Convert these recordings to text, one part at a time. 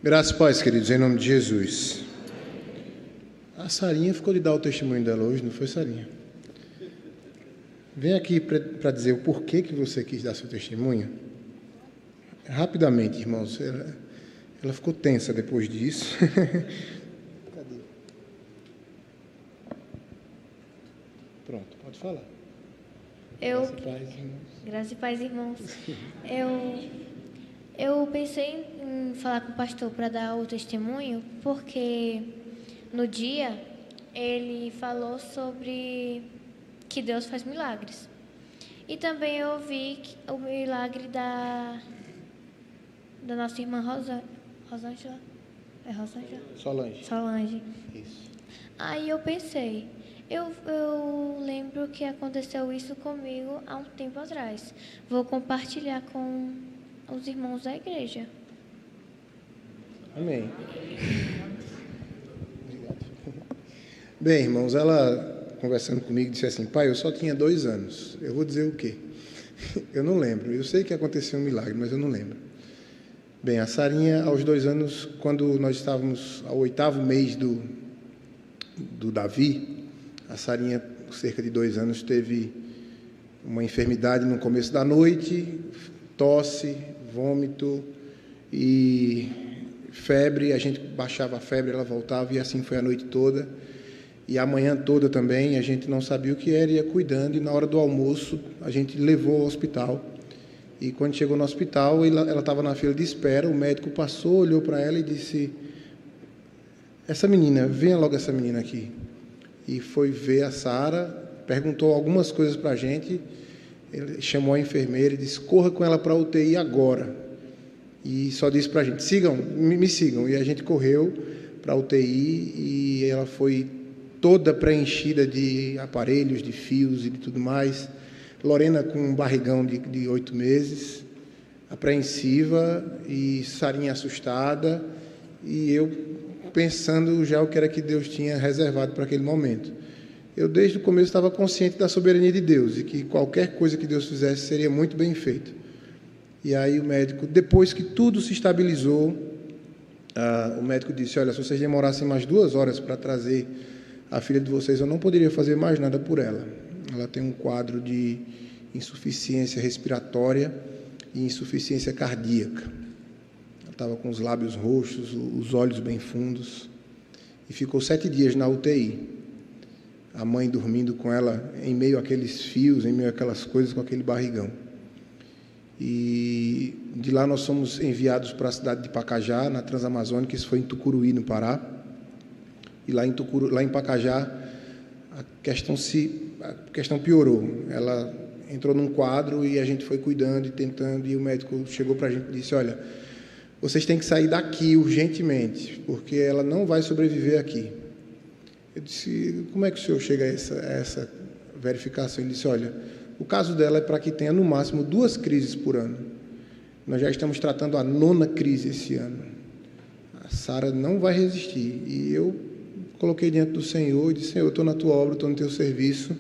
Graças e paz, queridos, em nome de Jesus. A Sarinha ficou de dar o testemunho dela hoje, não foi, Sarinha? Vem aqui para dizer o porquê que você quis dar seu testemunho. Rapidamente, irmãos. Ela ficou tensa depois disso. Cadê? Pronto, pode falar. Graças e paz, irmãos. Eu pensei em falar com o pastor para dar o testemunho, porque no dia ele falou sobre que Deus faz milagres. E também eu ouvi o milagre da nossa irmã Rosângela. É Rosângela? Solange. Isso. Aí eu pensei, eu lembro que aconteceu isso comigo há um tempo atrás. Vou compartilhar com os irmãos da igreja. Amém. Obrigado. Bem, irmãos, ela conversando comigo disse assim: pai, eu só tinha 2 anos. Eu vou dizer o quê? Eu não lembro. Eu sei que aconteceu um milagre, mas eu não lembro. Bem, a Sarinha, aos 2 anos, quando nós estávamos ao 8º mês do Davi, a Sarinha, com cerca de 2 anos, teve uma enfermidade no começo da noite, tosse, vômito e febre. A gente baixava a febre, ela voltava, e assim foi a noite toda. E a manhã toda também, a gente não sabia o que era, ia cuidando, e na hora do almoço a gente levou ao hospital. E quando chegou no hospital, ela estava na fila de espera, o médico passou, olhou para ela e disse: essa menina, venha logo essa menina aqui. E foi ver a Sara, perguntou algumas coisas para a gente, ele chamou a enfermeira e disse: corra com ela para a UTI agora. E só disse para a gente: me sigam. E a gente correu para a UTI e ela foi toda preenchida de aparelhos, de fios e de tudo mais. Lorena com um barrigão de 8 meses, apreensiva, e Sarinha assustada, e eu pensando já o que era que Deus tinha reservado para aquele momento. Eu, desde o começo, estava consciente da soberania de Deus e que qualquer coisa que Deus fizesse seria muito bem feito. E aí o médico, depois que tudo se estabilizou, o médico disse: olha, se vocês demorassem mais 2 horas para trazer a filha de vocês, eu não poderia fazer mais nada por ela. Ela tem um quadro de insuficiência respiratória e insuficiência cardíaca. Ela estava com os lábios roxos, os olhos bem fundos, e ficou 7 dias na UTI. A mãe dormindo com ela em meio àqueles fios, em meio àquelas coisas, com aquele barrigão. E de lá nós fomos enviados para a cidade de Pacajá, na Transamazônica. Isso foi em Tucuruí, no Pará. E lá em Pacajá, a questão piorou. Ela entrou num quadro e a gente foi cuidando e tentando, e o médico chegou para a gente e disse: olha, vocês têm que sair daqui urgentemente, porque ela não vai sobreviver aqui. Eu disse: como é que o senhor chega a essa verificação? Ele disse: olha, o caso dela é para que tenha no máximo 2 crises por ano. Nós já estamos tratando a 9ª crise esse ano. A Sara não vai resistir. E eu coloquei diante do Senhor e disse: Senhor, eu estou na tua obra, estou no teu serviço,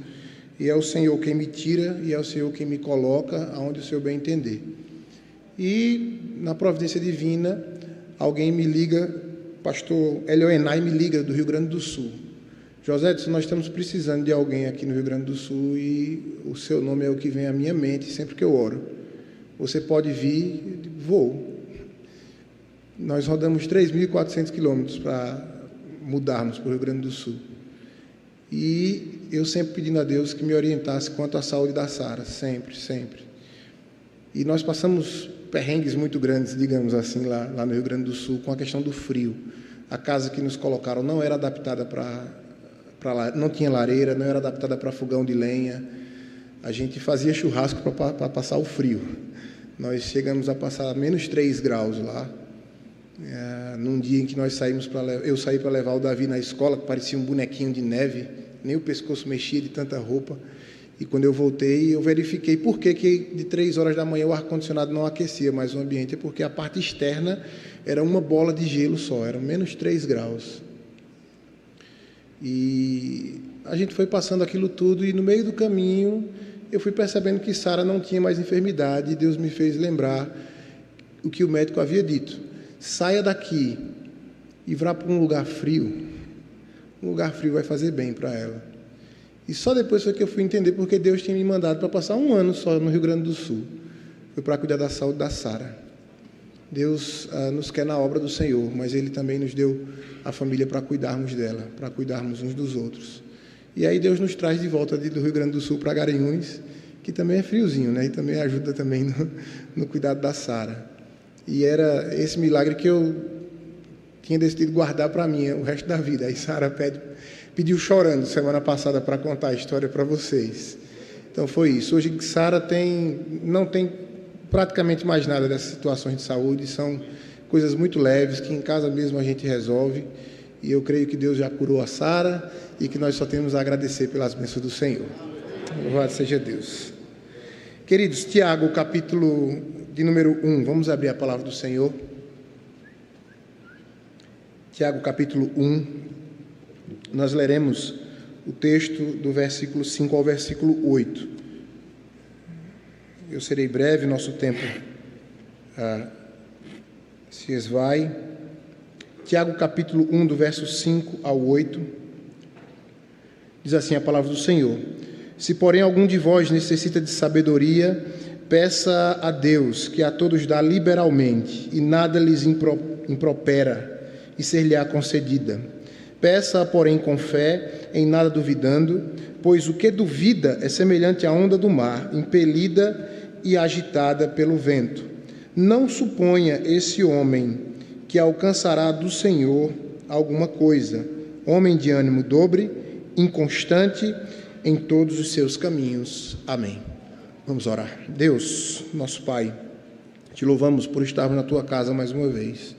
e é o Senhor quem me tira e é o Senhor quem me coloca aonde o Senhor bem entender. E, na providência divina, alguém me liga, pastor Elioenai me liga, do Rio Grande do Sul: José, nós estamos precisando de alguém aqui no Rio Grande do Sul e o seu nome é o que vem à minha mente sempre que eu oro. Você pode vir? Eu digo: vou. Nós rodamos 3.400 quilômetros para mudarmos para o Rio Grande do Sul. E eu sempre pedindo a Deus que me orientasse quanto à saúde da Sara, sempre, sempre. E nós passamos perrengues muito grandes, digamos assim, lá no Rio Grande do Sul, com a questão do frio. A casa que nos colocaram não era adaptada não tinha lareira, não era adaptada para fogão de lenha. A gente fazia churrasco para passar o frio. Nós chegamos a passar menos 3 graus lá. Num dia em que eu saí para levar o Davi na escola, que parecia um bonequinho de neve, nem o pescoço mexia de tanta roupa. E quando eu voltei, eu verifiquei por que de 3 horas da manhã o ar-condicionado não aquecia mais o ambiente. É porque a parte externa era uma bola de gelo só, eram menos 3 graus. E a gente foi passando aquilo tudo, e no meio do caminho eu fui percebendo que Sara não tinha mais enfermidade, e Deus me fez lembrar o que o médico havia dito: saia daqui e vá para um lugar frio. Um lugar frio vai fazer bem para ela. E só depois foi que eu fui entender porque Deus tinha me mandado para passar 1 ano só no Rio Grande do Sul. Foi para cuidar da saúde da Sara. Deus nos quer na obra do Senhor, mas Ele também nos deu a família para cuidarmos dela, para cuidarmos uns dos outros. E aí Deus nos traz de volta do Rio Grande do Sul para Garanhuns, que também é friozinho, né? E também ajuda também no cuidado da Sara. E era esse milagre que eu tinha decidido guardar para mim o resto da vida. Aí Sara pediu chorando semana passada para contar a história para vocês. Então foi isso. Hoje Sara não tem praticamente mais nada dessas situações de saúde, são coisas muito leves que em casa mesmo a gente resolve, e eu creio que Deus já curou a Sara e que nós só temos a agradecer pelas bênçãos do Senhor. Louvado seja Deus. Queridos, Tiago, capítulo de número 1, vamos abrir a palavra do Senhor. Tiago, capítulo 1, nós leremos o texto do versículo 5 ao versículo 8. Eu serei breve, nosso tempo se esvai. Tiago, capítulo 1, do verso 5 ao 8, diz assim a palavra do Senhor: Se, porém, algum de vós necessita de sabedoria, peça a Deus, que a todos dá liberalmente, e nada lhes impropera, e ser-lhe-á concedida. Peça, porém, com fé, em nada duvidando, pois o que duvida é semelhante à onda do mar, impelida e agitada pelo vento. Não suponha esse homem que alcançará do Senhor alguma coisa. Homem de ânimo dobre, inconstante em todos os seus caminhos. Amém. Vamos orar. Deus, nosso Pai, te louvamos por estarmos na tua casa mais uma vez,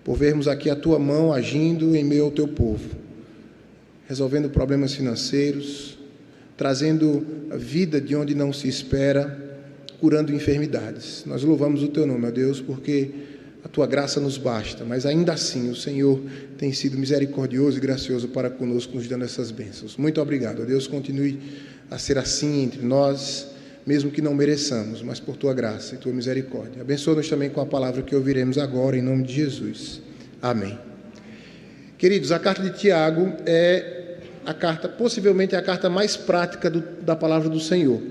por vermos aqui a tua mão agindo em meio ao teu povo, resolvendo problemas financeiros, trazendo a vida de onde não se espera, curando enfermidades. Nós louvamos o teu nome, ó Deus, porque a tua graça nos basta, mas ainda assim o Senhor tem sido misericordioso e gracioso para conosco, nos dando essas bênçãos. Muito obrigado, ó Deus, continue a ser assim entre nós, mesmo que não mereçamos, mas por tua graça e tua misericórdia. Abençoa-nos também com a palavra que ouviremos agora, em nome de Jesus. Amém. Queridos, a carta de Tiago é a carta, possivelmente a carta mais prática da palavra do Senhor,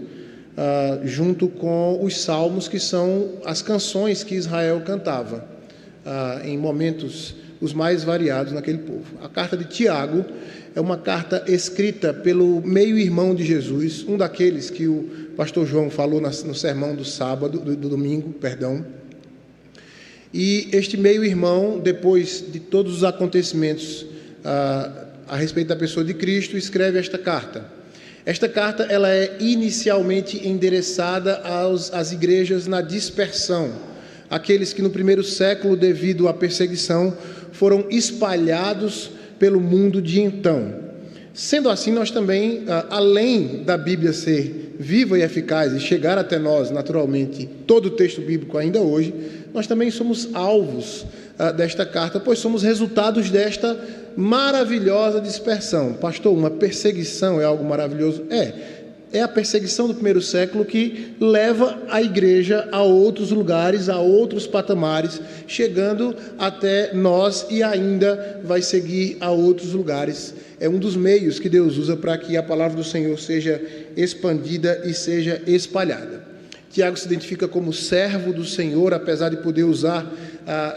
junto com os salmos, que são as canções que Israel cantava em momentos os mais variados naquele povo. A carta de Tiago é uma carta escrita pelo meio-irmão de Jesus, um daqueles que o pastor João falou no sermão do domingo. E este meio-irmão, depois de todos os acontecimentos a respeito da pessoa de Cristo, escreve esta carta. Esta carta ela é inicialmente endereçada às igrejas na dispersão, aqueles que no primeiro século, devido à perseguição, foram espalhados pelo mundo de então. Sendo assim, nós também, além da Bíblia ser viva e eficaz e chegar até nós, naturalmente, todo o texto bíblico ainda hoje, nós também somos alvos desta carta, pois somos resultados desta maravilhosa dispersão. Pastor, uma perseguição é algo maravilhoso? É a perseguição do primeiro século que leva a igreja a outros lugares, a outros patamares, chegando até nós e ainda vai seguir a outros lugares. É um dos meios que Deus usa para que a palavra do Senhor seja expandida e seja espalhada. Tiago se identifica como servo do Senhor, apesar de poder usar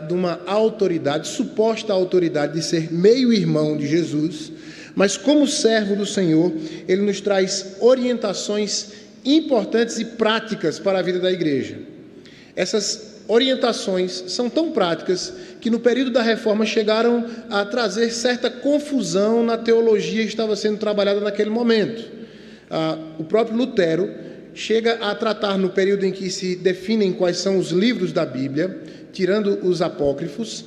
de uma autoridade, suposta autoridade de ser meio-irmão de Jesus, mas como servo do Senhor, ele nos traz orientações importantes e práticas para a vida da igreja. Essas orientações são tão práticas que no período da Reforma chegaram a trazer certa confusão na teologia que estava sendo trabalhada naquele momento. O próprio Lutero chega a tratar, no período em que se definem quais são os livros da Bíblia, tirando os apócrifos,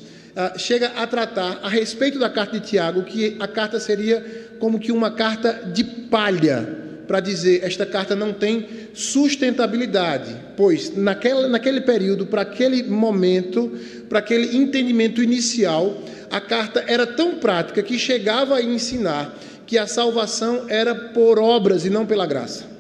chega a tratar a respeito da carta de Tiago, que a carta seria como que uma carta de palha, para dizer, esta carta não tem sustentabilidade, pois naquele período, para aquele momento, para aquele entendimento inicial, a carta era tão prática que chegava a ensinar que a salvação era por obras e não pela graça.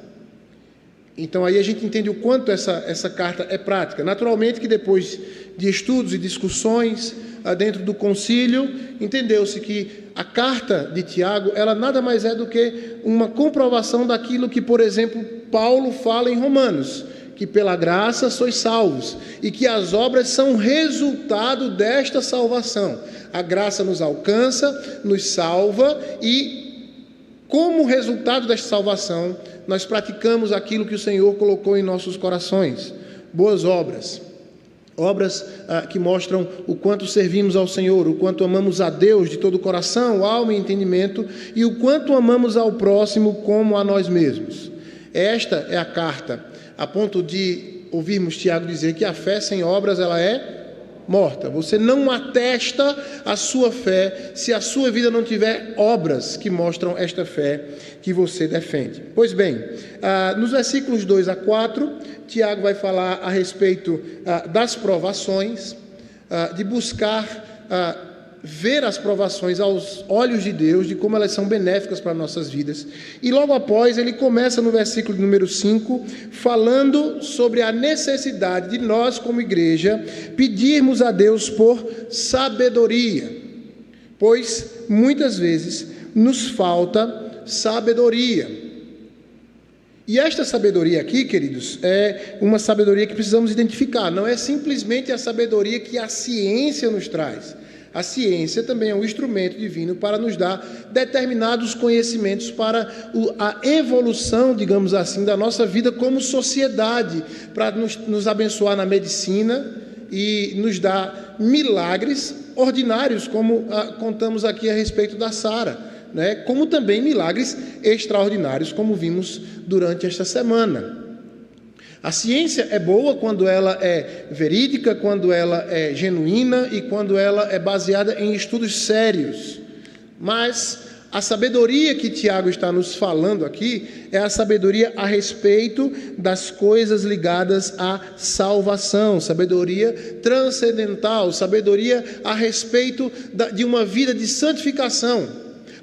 Então aí a gente entende o quanto essa carta é prática. Naturalmente que depois de estudos e discussões dentro do concílio, entendeu-se que a carta de Tiago, ela nada mais é do que uma comprovação daquilo que, por exemplo, Paulo fala em Romanos, que pela graça sois salvos, e que as obras são resultado desta salvação. A graça nos alcança, nos salva, e como resultado desta salvação, nós praticamos aquilo que o Senhor colocou em nossos corações, boas obras. Obras que mostram o quanto servimos ao Senhor, o quanto amamos a Deus de todo o coração, alma e entendimento, e o quanto amamos ao próximo como a nós mesmos. Esta é a carta, a ponto de ouvirmos Tiago dizer que a fé sem obras ela é morta. Você não atesta a sua fé se a sua vida não tiver obras que mostram esta fé que você defende. Pois bem, nos versículos 2 a 4, Tiago vai falar a respeito das provações, de buscar ver as provações aos olhos de Deus, de como elas são benéficas para nossas vidas. E logo após, ele começa no versículo número 5, falando sobre a necessidade de nós, como igreja, pedirmos a Deus por sabedoria, pois muitas vezes nos falta sabedoria. E esta sabedoria aqui, queridos, é uma sabedoria que precisamos identificar. Não é simplesmente a sabedoria que a ciência nos traz. A ciência também é um instrumento divino para nos dar determinados conhecimentos para a evolução, digamos assim, da nossa vida como sociedade, para nos abençoar na medicina e nos dar milagres ordinários, como contamos aqui a respeito da Sara, né? Como também milagres extraordinários, como vimos durante esta semana. A ciência é boa quando ela é verídica, quando ela é genuína e quando ela é baseada em estudos sérios. Mas a sabedoria que Tiago está nos falando aqui é a sabedoria a respeito das coisas ligadas à salvação, sabedoria transcendental, sabedoria a respeito de uma vida de santificação.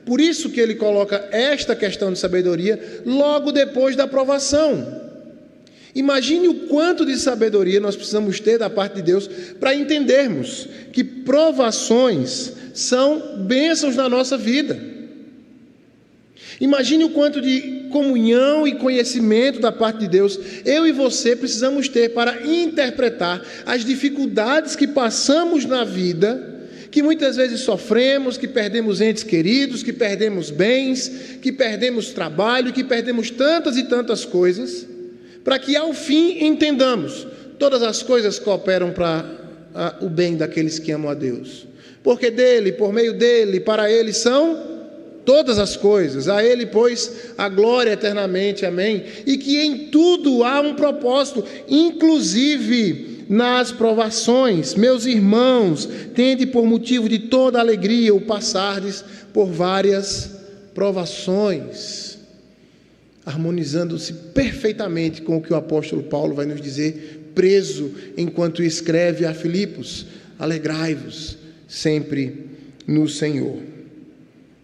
Por isso que ele coloca esta questão de sabedoria logo depois da provação. Imagine o quanto de sabedoria nós precisamos ter da parte de Deus para entendermos que provações são bênçãos na nossa vida. Imagine o quanto de comunhão e conhecimento da parte de Deus eu e você precisamos ter para interpretar as dificuldades que passamos na vida, que muitas vezes sofremos, que perdemos entes queridos, que perdemos bens, que perdemos trabalho, que perdemos tantas e tantas coisas, para que ao fim entendamos, todas as coisas cooperam para o bem daqueles que amam a Deus, porque dele, por meio dele, para ele são todas as coisas, a ele, pois, a glória eternamente, amém, e que em tudo há um propósito, inclusive nas provações. Meus irmãos, tende por motivo de toda alegria o passardes por várias provações, harmonizando-se perfeitamente com o que o apóstolo Paulo vai nos dizer, preso enquanto escreve a Filipos: alegrai-vos sempre no Senhor.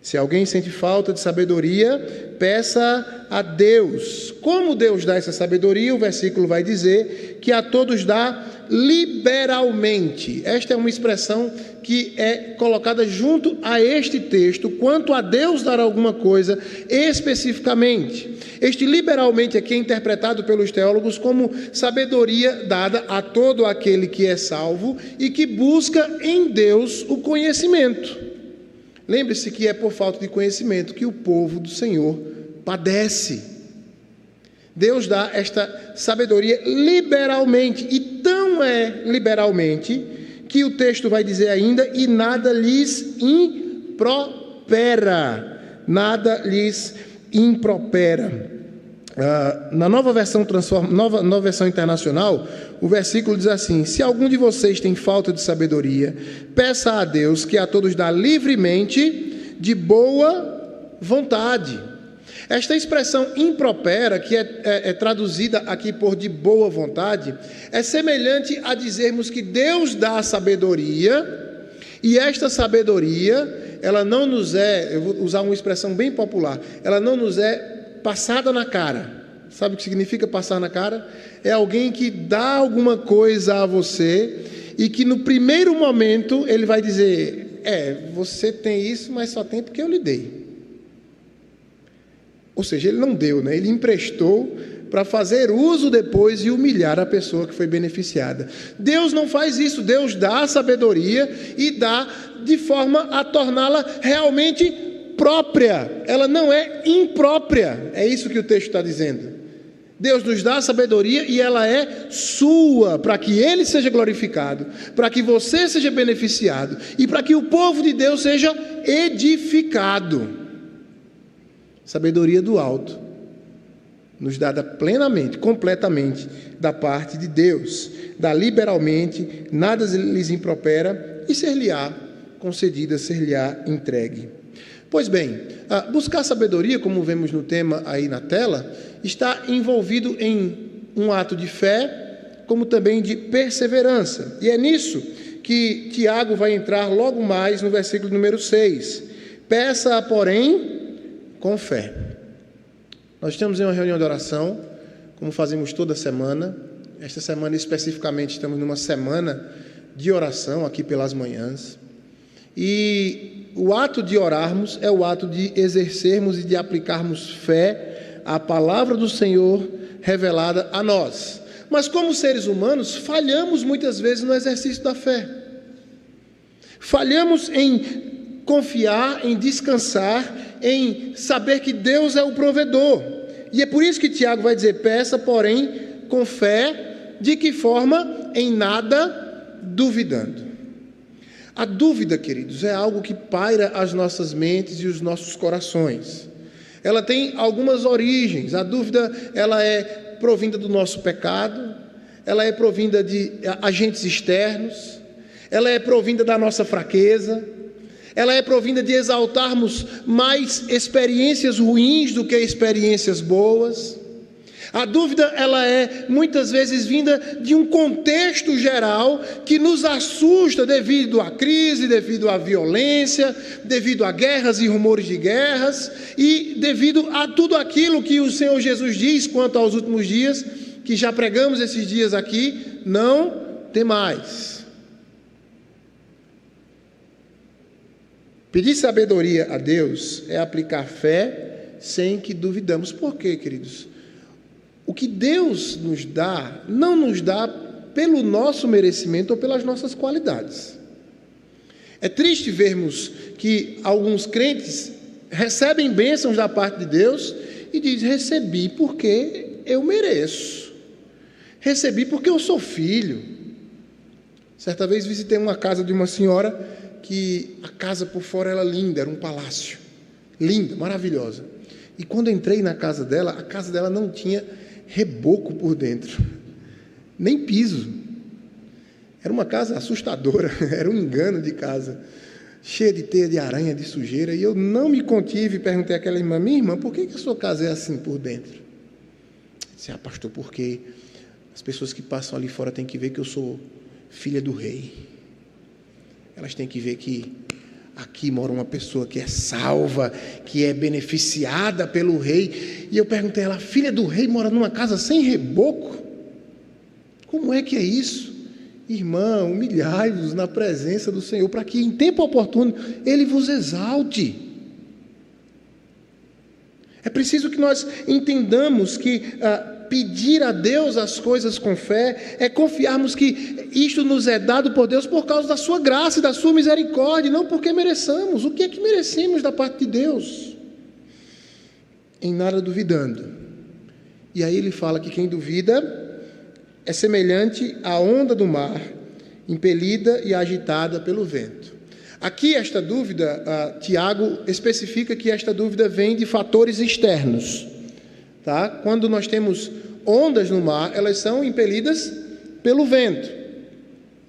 Se alguém sente falta de sabedoria, peça a Deus. Como Deus dá essa sabedoria? O versículo vai dizer que a todos dá liberalmente. Esta é uma expressão que é colocada junto a este texto, quanto a Deus dar alguma coisa especificamente. Este liberalmente aqui é interpretado pelos teólogos como sabedoria dada a todo aquele que é salvo e que busca em Deus o conhecimento. Lembre-se que é por falta de conhecimento que o povo do Senhor padece. Deus dá esta sabedoria liberalmente, e tão é liberalmente que o texto vai dizer ainda: e nada lhes impropera. Nada lhes impropera. Na nova versão internacional, o versículo diz assim: se algum de vocês tem falta de sabedoria, peça a Deus, que a todos dá livremente, de boa vontade. Esta expressão impropera, que é traduzida aqui por de boa vontade, é semelhante a dizermos que Deus dá a sabedoria, e esta sabedoria, ela não nos é, eu vou usar uma expressão bem popular, ela não nos é passada na cara. Sabe o que significa passar na cara? É alguém que dá alguma coisa a você e que no primeiro momento ele vai dizer: você tem isso, mas só tem porque eu lhe dei. Ou seja, ele não deu, né? Ele emprestou para fazer uso depois e humilhar a pessoa que foi beneficiada. Deus não faz isso. Deus dá a sabedoria e dá de forma a torná-la realmente própria. Ela não é imprópria. É isso que o texto está dizendo. Deus nos dá a sabedoria e ela é sua, para que Ele seja glorificado, para que você seja beneficiado e para que o povo de Deus seja edificado. Sabedoria do alto, nos dada plenamente, completamente, da parte de Deus, dá liberalmente, nada lhes impropera e ser-lhe-á concedida, ser-lhe-á entregue. Pois bem, buscar sabedoria, como vemos no tema aí na tela, está envolvido em um ato de fé, como também de perseverança. E é nisso que Tiago vai entrar logo mais no versículo número 6. Peça, porém, com fé. Nós estamos em uma reunião de oração, como fazemos toda semana. Esta semana especificamente estamos numa semana de oração aqui pelas manhãs. E o ato de orarmos é o ato de exercermos e de aplicarmos fé à palavra do Senhor revelada a nós. Mas como seres humanos, falhamos muitas vezes no exercício da fé. Falhamos em confiar, em descansar, em saber que Deus é o provedor. E é por isso que Tiago vai dizer: peça, porém, com fé, de que forma? Em nada duvidando. A dúvida, queridos, é algo que paira as nossas mentes e os nossos corações. Ela tem algumas origens. A dúvida, ela é provinda do nosso pecado, ela é provinda de agentes externos, ela é provinda da nossa fraqueza, ela é provinda de exaltarmos mais experiências ruins do que experiências boas. A dúvida, ela é muitas vezes vinda de um contexto geral que nos assusta devido à crise, devido à violência, devido a guerras e rumores de guerras e devido a tudo aquilo que o Senhor Jesus diz quanto aos últimos dias, que já pregamos esses dias aqui: não temais. Pedir sabedoria a Deus é aplicar fé sem que duvidamos. Por quê, queridos? O que Deus nos dá, não nos dá pelo nosso merecimento ou pelas nossas qualidades. É triste vermos que alguns crentes recebem bênçãos da parte de Deus e dizem: recebi porque eu mereço. Recebi porque eu sou filho. Certa vez visitei uma casa de uma senhora que a casa por fora era linda, era um palácio. Linda, maravilhosa. E quando entrei na casa dela, a casa dela não tinha reboco por dentro, nem piso. Era uma casa assustadora, era um engano de casa, cheia de teia de aranha, de sujeira, e eu não me contive e perguntei àquela irmã: minha irmã, por que a sua casa é assim por dentro? Eu disse: pastor, porque as pessoas que passam ali fora têm que ver que eu sou filha do rei. Elas têm que ver que aqui mora uma pessoa que é salva, que é beneficiada pelo rei. E eu perguntei a ela: filha do rei mora numa casa sem reboco? Como é que é isso? Irmã, humilhai-vos na presença do Senhor, para que em tempo oportuno Ele vos exalte. É preciso que nós entendamos que pedir a Deus as coisas com fé é confiarmos que isto nos é dado por Deus por causa da sua graça e da sua misericórdia, não porque mereçamos. O que é que merecemos da parte de Deus? Em nada duvidando. E aí ele fala que quem duvida é semelhante à onda do mar, impelida e agitada pelo vento. Aqui esta dúvida, Tiago especifica que esta dúvida vem de fatores externos. Tá? Quando nós temos ondas no mar, elas são impelidas pelo vento.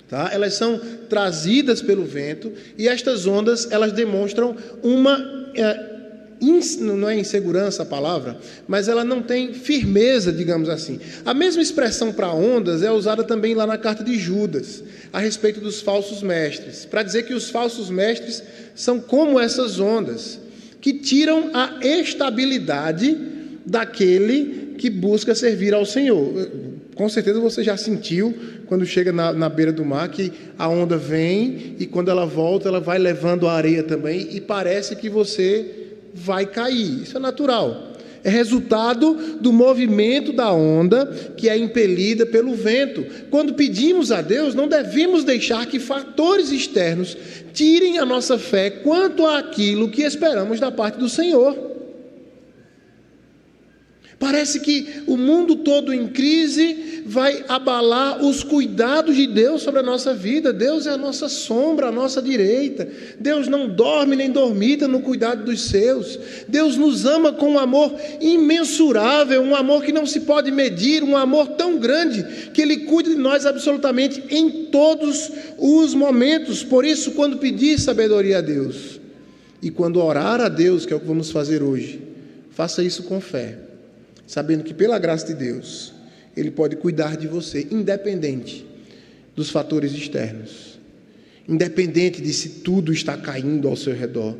Tá? Elas são trazidas pelo vento e estas ondas, elas demonstram uma... não é insegurança a palavra, mas ela não tem firmeza, digamos assim. A mesma expressão para ondas é usada também lá na carta de Judas, a respeito dos falsos mestres, para dizer que os falsos mestres são como essas ondas, que tiram a estabilidade daquele que busca servir ao Senhor. Com certeza você já sentiu, quando chega na beira do mar, que a onda vem e quando ela volta, ela vai levando a areia também e parece que você vai cair. Isso é natural. É resultado do movimento da onda que é impelida pelo vento. Quando pedimos a Deus, não devemos deixar que fatores externos tirem a nossa fé quanto àquilo que esperamos da parte do Senhor. Parece que o mundo todo em crise vai abalar os cuidados de Deus sobre a nossa vida. Deus é a nossa sombra, a nossa direita. Deus não dorme nem dormita no cuidado dos seus. Deus nos ama com um amor imensurável, um amor que não se pode medir, um amor tão grande que Ele cuida de nós absolutamente em todos os momentos. Por isso, quando pedir sabedoria a Deus e quando orar a Deus, que é o que vamos fazer hoje, faça isso com fé, sabendo que pela graça de Deus, Ele pode cuidar de você, independente dos fatores externos, independente de se tudo está caindo ao seu redor,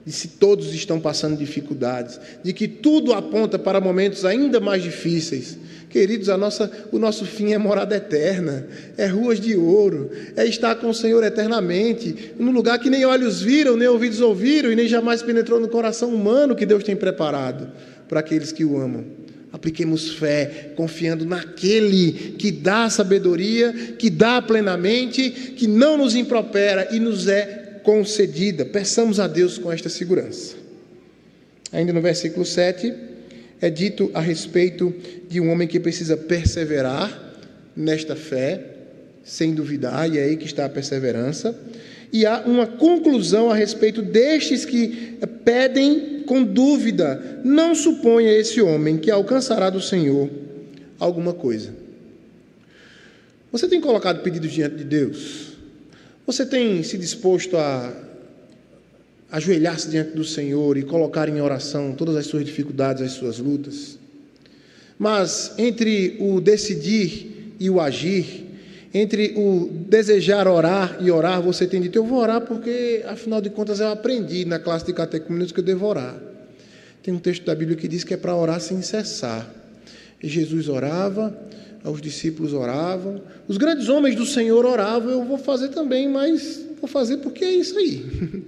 de se todos estão passando dificuldades, de que tudo aponta para momentos ainda mais difíceis. Queridos, o nosso fim é morada eterna, é ruas de ouro, é estar com o Senhor eternamente, num lugar que nem olhos viram, nem ouvidos ouviram, e nem jamais penetrou no coração humano que Deus tem preparado para aqueles que o amam. Apliquemos fé, confiando naquele que dá sabedoria, que dá plenamente, que não nos impropera e nos é concedida. Peçamos a Deus com esta segurança. Ainda no versículo 7, é dito a respeito de um homem que precisa perseverar nesta fé, sem duvidar, e é aí que está a perseverança. E há uma conclusão a respeito destes que pedem com dúvida. Não suponha esse homem que alcançará do Senhor alguma coisa. Você tem colocado pedidos diante de Deus? Você tem se disposto a ajoelhar-se diante do Senhor e colocar em oração todas as suas dificuldades, as suas lutas? Mas entre o decidir e o agir, entre o desejar orar e orar, você tem dito, eu vou orar porque, afinal de contas, eu aprendi na classe de catecúmenos que eu devo orar. Tem um texto da Bíblia que diz que é para orar sem cessar. E Jesus orava, os discípulos oravam, os grandes homens do Senhor oravam, eu vou fazer também, mas vou fazer porque é isso aí.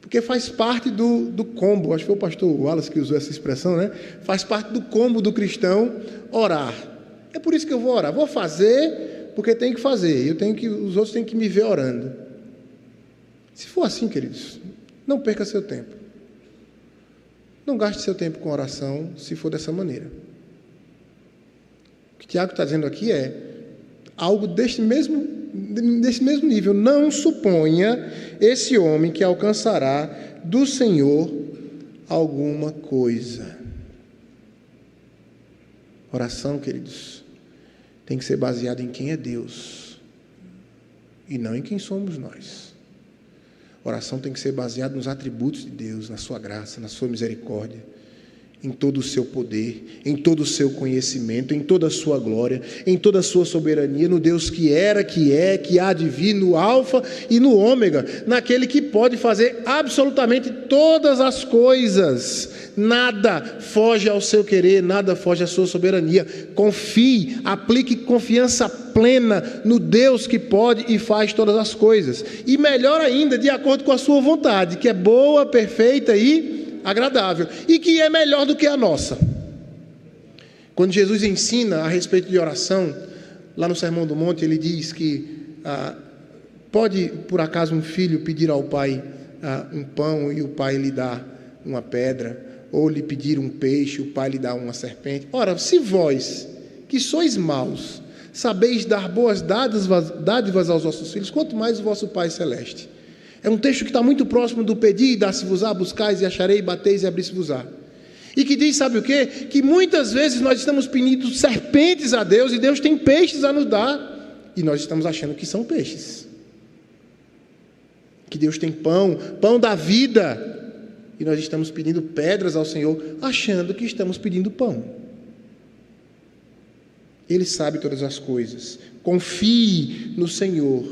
Porque faz parte do combo, acho que foi o pastor Wallace que usou essa expressão, né? Faz parte do combo do cristão orar. É por isso que eu vou orar, vou fazer porque tem que fazer, os outros têm que me ver orando. Se for assim, queridos, não perca seu tempo. Não gaste seu tempo com oração, se for dessa maneira. O que Tiago está dizendo aqui é algo desse mesmo nível. Não suponha esse homem que alcançará do Senhor alguma coisa. Oração, queridos, tem que ser baseado em quem é Deus e não em quem somos nós. Oração tem que ser baseada nos atributos de Deus, na sua graça, na sua misericórdia, em todo o seu poder, em todo o seu conhecimento, em toda a sua glória, em toda a sua soberania, no Deus que era, que é, que há de vir, no Alfa e no Ômega, naquele que pode fazer absolutamente todas as coisas. Nada foge ao seu querer, nada foge à sua soberania. Confie, aplique confiança plena no Deus que pode e faz todas as coisas. E melhor ainda, de acordo com a sua vontade, que é boa, perfeita e agradável, e que é melhor do que a nossa. Quando Jesus ensina a respeito de oração, lá no Sermão do Monte, ele diz que pode, por acaso, um filho pedir ao pai um pão e o pai lhe dá uma pedra, ou lhe pedir um peixe, o pai lhe dá uma serpente. Ora, se vós, que sois maus, sabeis dar boas dádivas aos vossos filhos, quanto mais o vosso Pai Celeste. É um texto que está muito próximo do pedir e dar-se-vos-á, buscais e acharei, bateis e abrir-se-vos-á. E que diz, sabe o quê? Que muitas vezes nós estamos pedindo serpentes a Deus e Deus tem peixes a nos dar. E nós estamos achando que são peixes. Que Deus tem pão da vida. E nós estamos pedindo pedras ao Senhor, achando que estamos pedindo pão. Ele sabe todas as coisas. Confie no Senhor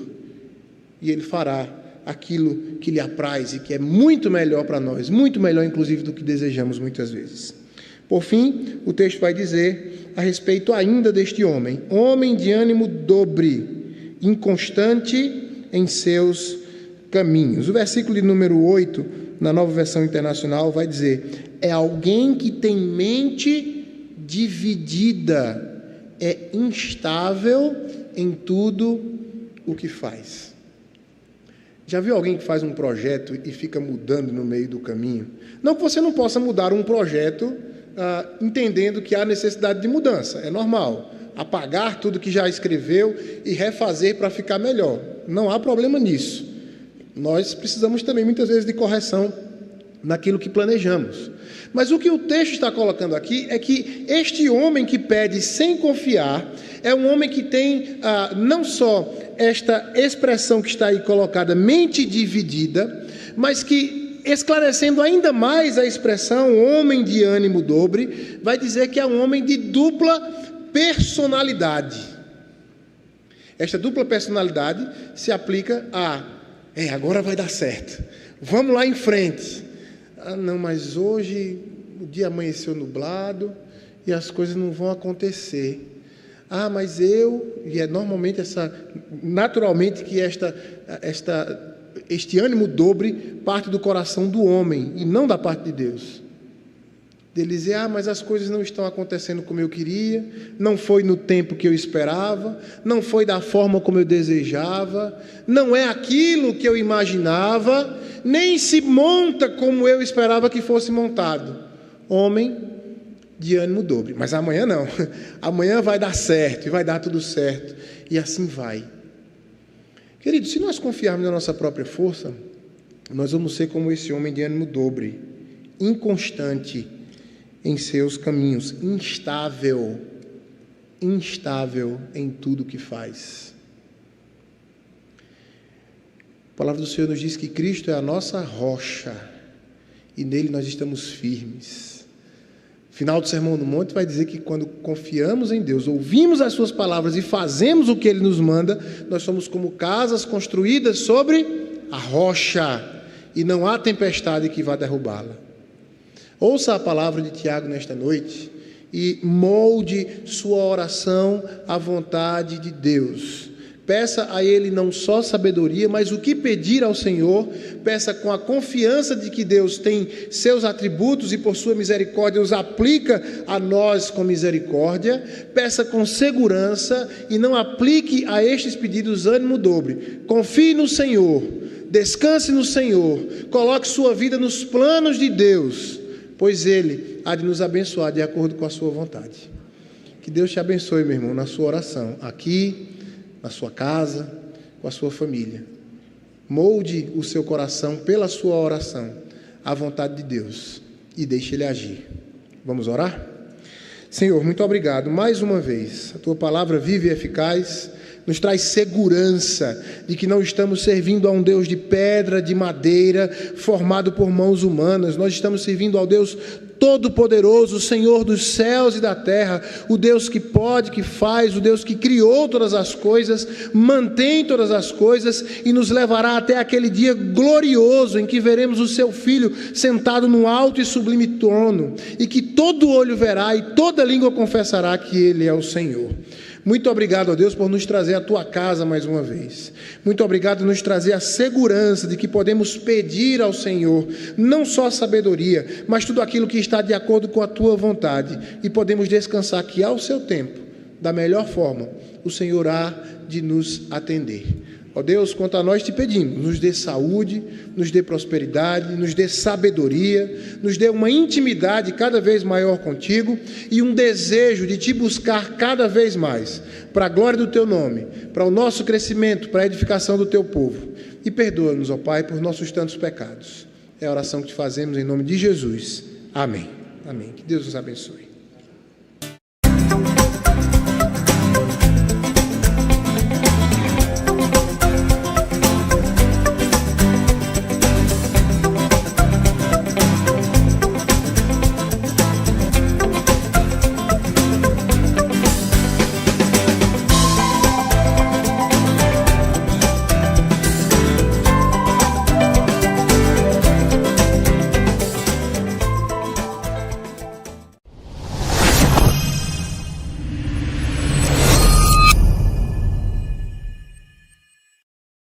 e Ele fará aquilo que lhe apraz e que é muito melhor para nós, muito melhor inclusive do que desejamos muitas vezes. Por fim, o texto vai dizer a respeito ainda deste homem: homem de ânimo dobre, inconstante em seus caminhos. O versículo de número 8, na Nova Versão Internacional, vai dizer: é alguém que tem mente dividida, é instável em tudo o que faz. Já viu alguém que faz um projeto e fica mudando no meio do caminho? Não que você não possa mudar um projeto entendendo que há necessidade de mudança, é normal. Apagar tudo que já escreveu e refazer para ficar melhor. Não há problema nisso. Nós precisamos também, muitas vezes, de correção naquilo que planejamos. Mas o que o texto está colocando aqui é que este homem que pede sem confiar é um homem que tem não só esta expressão que está aí colocada, mente dividida, mas que, esclarecendo ainda mais a expressão homem de ânimo dobre, vai dizer que é um homem de dupla personalidade. Esta dupla personalidade se aplica agora vai dar certo, vamos lá em frente. Não, mas hoje o dia amanheceu nublado e as coisas não vão acontecer. Mas normalmente naturalmente que este ânimo dobre parte do coração do homem e não da parte de Deus. Ele dizer, mas as coisas não estão acontecendo como eu queria, não foi no tempo que eu esperava, não foi da forma como eu desejava, não é aquilo que eu imaginava, nem se monta como eu esperava que fosse montado. Homem de ânimo dobre. Mas amanhã não. Amanhã vai dar certo, e vai dar tudo certo. E assim vai. Querido, se nós confiarmos na nossa própria força, nós vamos ser como esse homem de ânimo dobre, inconstante em seus caminhos, instável em tudo que faz. A palavra do Senhor nos diz que Cristo é a nossa rocha e nele nós estamos firmes. Final do Sermão do Monte vai dizer que quando confiamos em Deus, ouvimos as suas palavras e fazemos o que Ele nos manda, nós somos como casas construídas sobre a rocha e não há tempestade que vá derrubá-la. Ouça a palavra de Tiago nesta noite e molde sua oração à vontade de Deus. Peça a Ele não só sabedoria, mas o que pedir ao Senhor, peça com a confiança de que Deus tem seus atributos e por sua misericórdia os aplica a nós com misericórdia. Peça com segurança e não aplique a estes pedidos ânimo dobre. Confie no Senhor, descanse no Senhor, coloque sua vida nos planos de Deus, pois Ele há de nos abençoar de acordo com a sua vontade. Que Deus te abençoe, meu irmão, na sua oração, aqui, na sua casa, com a sua família. Molde o seu coração pela sua oração à vontade de Deus e deixe Ele agir. Vamos orar? Senhor, muito obrigado mais uma vez. A Tua palavra vive e eficaz, nos traz segurança de que não estamos servindo a um Deus de pedra, de madeira, formado por mãos humanas. Nós estamos servindo ao Deus Todo-Poderoso, o Senhor dos céus e da terra, o Deus que pode, que faz, o Deus que criou todas as coisas, mantém todas as coisas e nos levará até aquele dia glorioso em que veremos o Seu Filho sentado no alto e sublime trono e que todo olho verá e toda língua confessará que Ele é o Senhor. Muito obrigado, ó Deus, por nos trazer à Tua casa mais uma vez. Muito obrigado por nos trazer a segurança de que podemos pedir ao Senhor, não só sabedoria, mas tudo aquilo que está de acordo com a Tua vontade. E podemos descansar que ao Seu tempo, da melhor forma, o Senhor há de nos atender. Ó Deus, quanto a nós te pedimos, nos dê saúde, nos dê prosperidade, nos dê sabedoria, nos dê uma intimidade cada vez maior contigo e um desejo de te buscar cada vez mais, para a glória do teu nome, para o nosso crescimento, para a edificação do teu povo. E perdoa-nos, ó Pai, por nossos tantos pecados. É a oração que te fazemos em nome de Jesus. Amém. Amém. Que Deus nos abençoe.